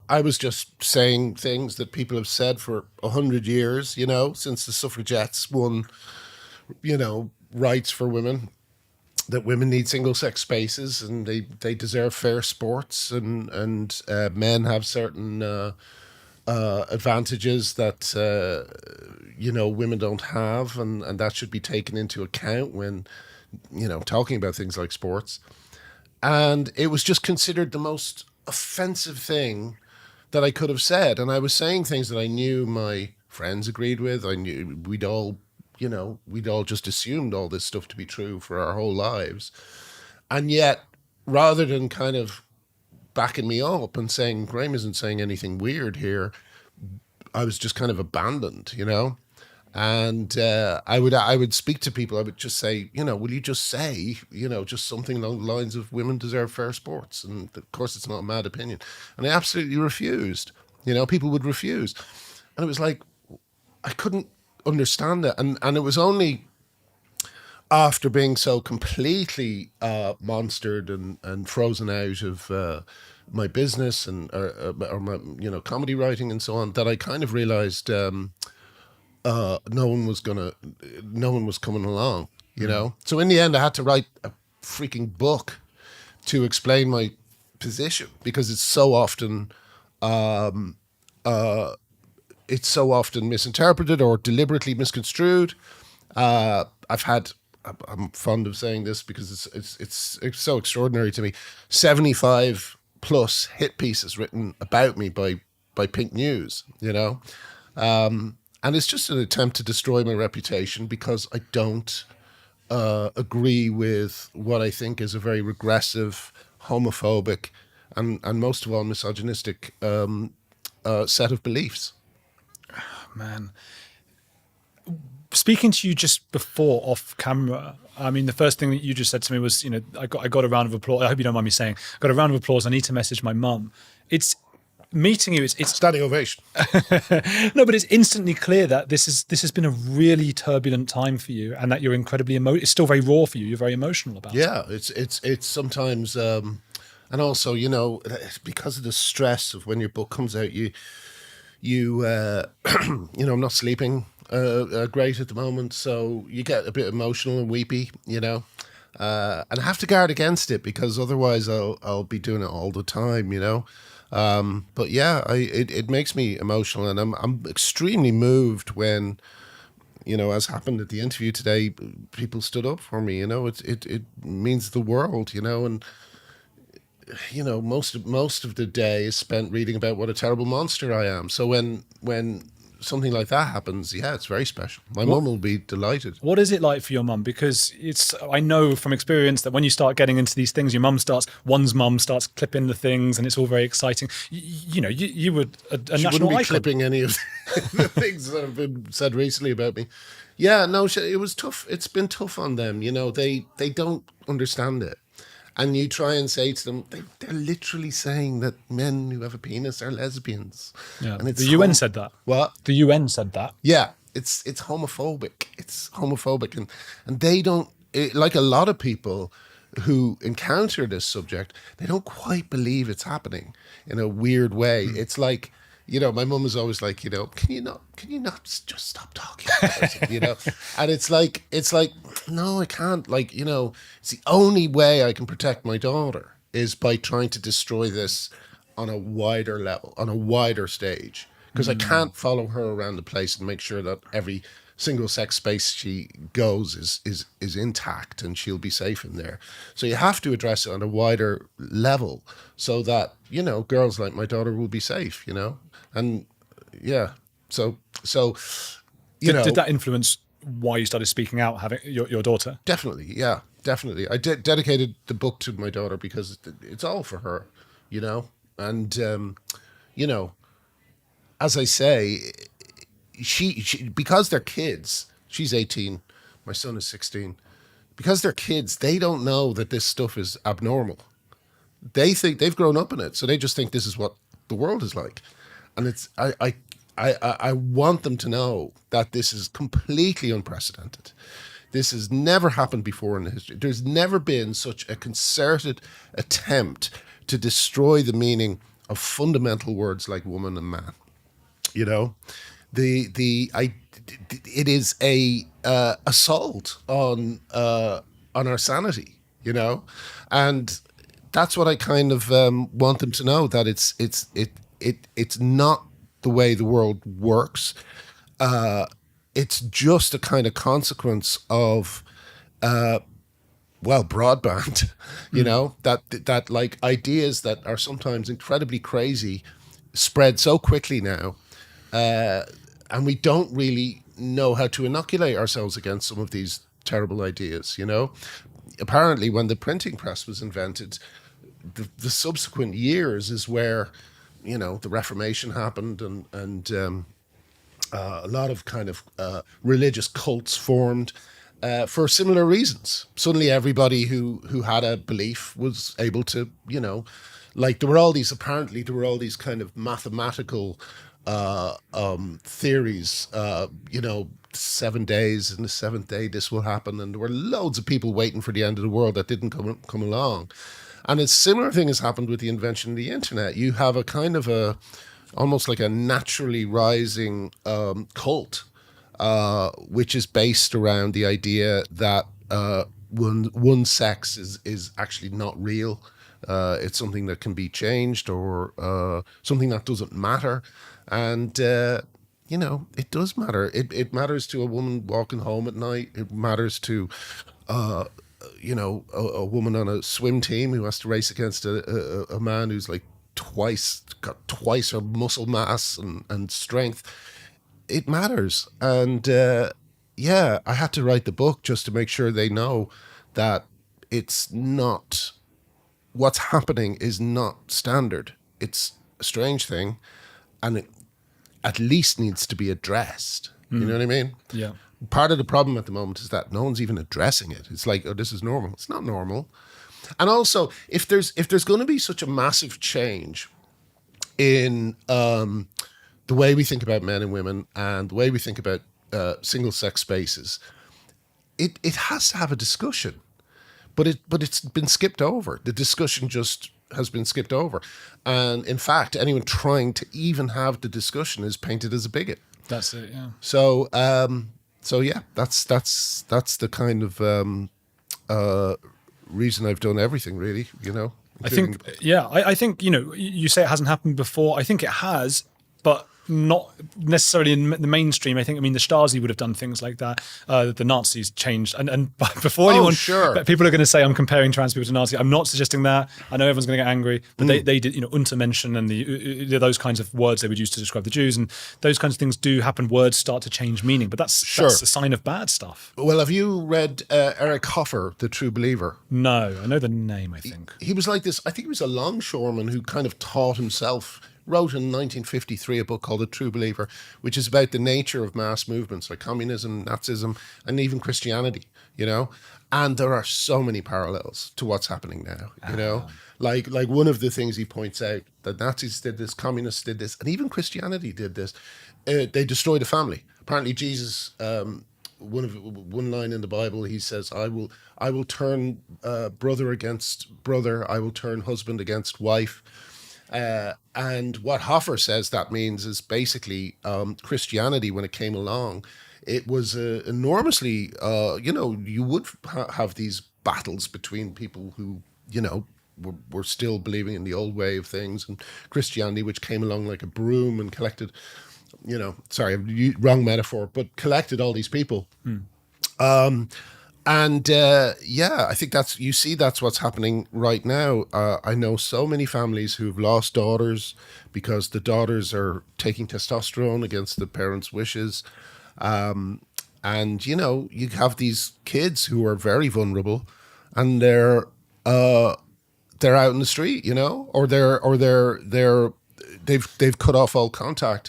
I was just saying things that people have said for 100 years, since the suffragettes won, rights for women, that women need single-sex spaces and they deserve fair sports, and men have certain advantages that women don't have, and that should be taken into account when talking about things like sports. And it was just considered the most offensive thing that I could have said. And I was saying things that I knew my friends agreed with. I knew we'd all just assumed all this stuff to be true for our whole lives. And yet, rather than kind of backing me up and saying, Graham isn't saying anything weird here, I was just kind of abandoned, And I would speak to people. I would just say, will you just say, just something along the lines of women deserve fair sports? And of course, it's not a mad opinion. And I absolutely refused. People would refuse. And it was like, I couldn't understand that. And it was only after being so completely monstered and frozen out of my business and or my comedy writing and so on, that I kind of realized no one was coming along, So in the end, I had to write a freaking book to explain my position, because it's so often misinterpreted or deliberately misconstrued. I'm fond of saying this because it's so extraordinary to me. 75 plus hit pieces written about me by Pink News, and it's just an attempt to destroy my reputation, because I don't agree with what I think is a very regressive, homophobic, and most of all misogynistic set of beliefs. Man. Speaking to you just before off camera, I mean, the first thing that you just said to me was, I got a round of applause. I hope you don't mind me saying, I got a round of applause. I need to message my mum. It's meeting you. It's standing ovation. No, but it's instantly clear that this has been a really turbulent time for you, and that you're incredibly it's still very raw for you. You're very emotional about it. Yeah, it's sometimes, and also, because of the stress of when your book comes out, I'm not sleeping great at the moment, so you get a bit emotional and weepy, and I have to guard against it, because otherwise I'll be doing it all the time, But yeah, it makes me emotional, and I'm extremely moved when, as happened at the interview today, people stood up for me. It means the world, and most of the day is spent reading about what a terrible monster I am. So when something like that happens, yeah, it's very special. My mum will be delighted. What is it like for your mum? Because I know from experience that when you start getting into these things, one's mum starts clipping the things, and it's all very exciting. You were a national icon. She wouldn't be clipping any of the things that have been said recently about me. Yeah, no, it was tough. It's been tough on them. They don't understand it. And you try and say to them, they're literally saying that men who have a penis are lesbians. Yeah, and the UN said that. What? The UN said that. Yeah, it's homophobic. It's homophobic. And they don't, like a lot of people who encounter this subject, they don't quite believe it's happening in a weird way. It's like, my mum is always like, can you not just stop talking about it, And it's like, no, I can't. Like, it's the only way I can protect my daughter is by trying to destroy this on a wider level, on a wider stage. Because I can't follow her around the place and make sure that every single sex space she goes is intact and she'll be safe in there. So you have to address it on a wider level so that, girls like my daughter will be safe, And yeah, so did that influence why you started speaking out, having your daughter? Definitely, yeah, definitely. I dedicated the book to my daughter because it's all for her, And as I say, she because they're kids. She's 18, my son is 16. Because they're kids, they don't know that this stuff is abnormal. They think they've grown up in it, so they just think this is what the world is like. And I want them to know that this is completely unprecedented. This has never happened before in history. There's never been such a concerted attempt to destroy the meaning of fundamental words like woman and man. You know, it is a assault on our sanity. You know, and that's what I kind of want them to know, that it's not the way the world works. It's just a kind of consequence of broadband. You know, that like ideas that are sometimes incredibly crazy spread so quickly now, and we don't really know how to inoculate ourselves against some of these terrible ideas. You know, apparently when the printing press was invented, the subsequent years is where, you know, the Reformation happened, and a lot of kind of religious cults formed for similar reasons. Suddenly, everybody who had a belief was able to, you know, like there were all these kind of mathematical theories. You know, 7 days, and the seventh day this will happen, and there were loads of people waiting for the end of the world that didn't come along. And a similar thing has happened with the invention of the internet. You have a kind of almost like a naturally rising cult, which is based around the idea that one sex is actually not real. It's something that can be changed, or something that doesn't matter. And, you know, it does matter. It matters to a woman walking home at night. It matters to you know, a woman on a swim team who has to race against a man who's like got twice her muscle mass and strength. It matters. And yeah, I had to write the book just to make sure they know that it's not, what's happening is not standard. It's a strange thing, and it at least needs to be addressed. You know what I mean? Yeah. Part of the problem at the moment is that no one's even addressing it. It's like, oh, this is normal. It's not normal. And also, if there's going to be such a massive change in the way we think about men and women and the way we think about single sex spaces, it has to have a discussion. But it's been skipped over. The discussion just has been skipped over. And in fact, anyone trying to even have the discussion is painted as a bigot. That's it, yeah. So yeah, that's the kind of reason I've done everything, really. You know, I think, yeah, I think, you know, you say it hasn't happened before. I think it has, but not necessarily in the mainstream. I mean, the Stasi would have done things like that. The Nazis changed, and before anyone, people are going to say I'm comparing trans people to Nazis. I'm not suggesting that. I know everyone's going to get angry, but they did, you know, Untermenschen and those kinds of words they would use to describe the Jews, and those kinds of things do happen. Words start to change meaning, but that's a sign of bad stuff. Well, have you read Erich Hoffer, The True Believer? No, I know the name. I think he was like this. I think he was a longshoreman who kind of taught himself. Wrote in 1953 a book called The True Believer, which is about the nature of mass movements like communism, Nazism, and even Christianity, you know? And there are so many parallels to what's happening now, you know? Like one of the things he points out, that Nazis did this, communists did this, and even Christianity did this. They destroyed a family. Apparently Jesus, one line in the Bible, he says, I will turn brother against brother, I will turn husband against wife. And what Hoffer says that means is basically Christianity, when it came along, it was enormously, you know, you would have these battles between people who, you know, were still believing in the old way of things, and Christianity, which came along like a broom and collected, you know, sorry, wrong metaphor, but collected all these people. And yeah, I think that's what's happening right now. I know so many families who've lost daughters because the daughters are taking testosterone against the parents' wishes. And, you know, you have these kids who are very vulnerable, and they're out in the street, you know, or they've cut off all contact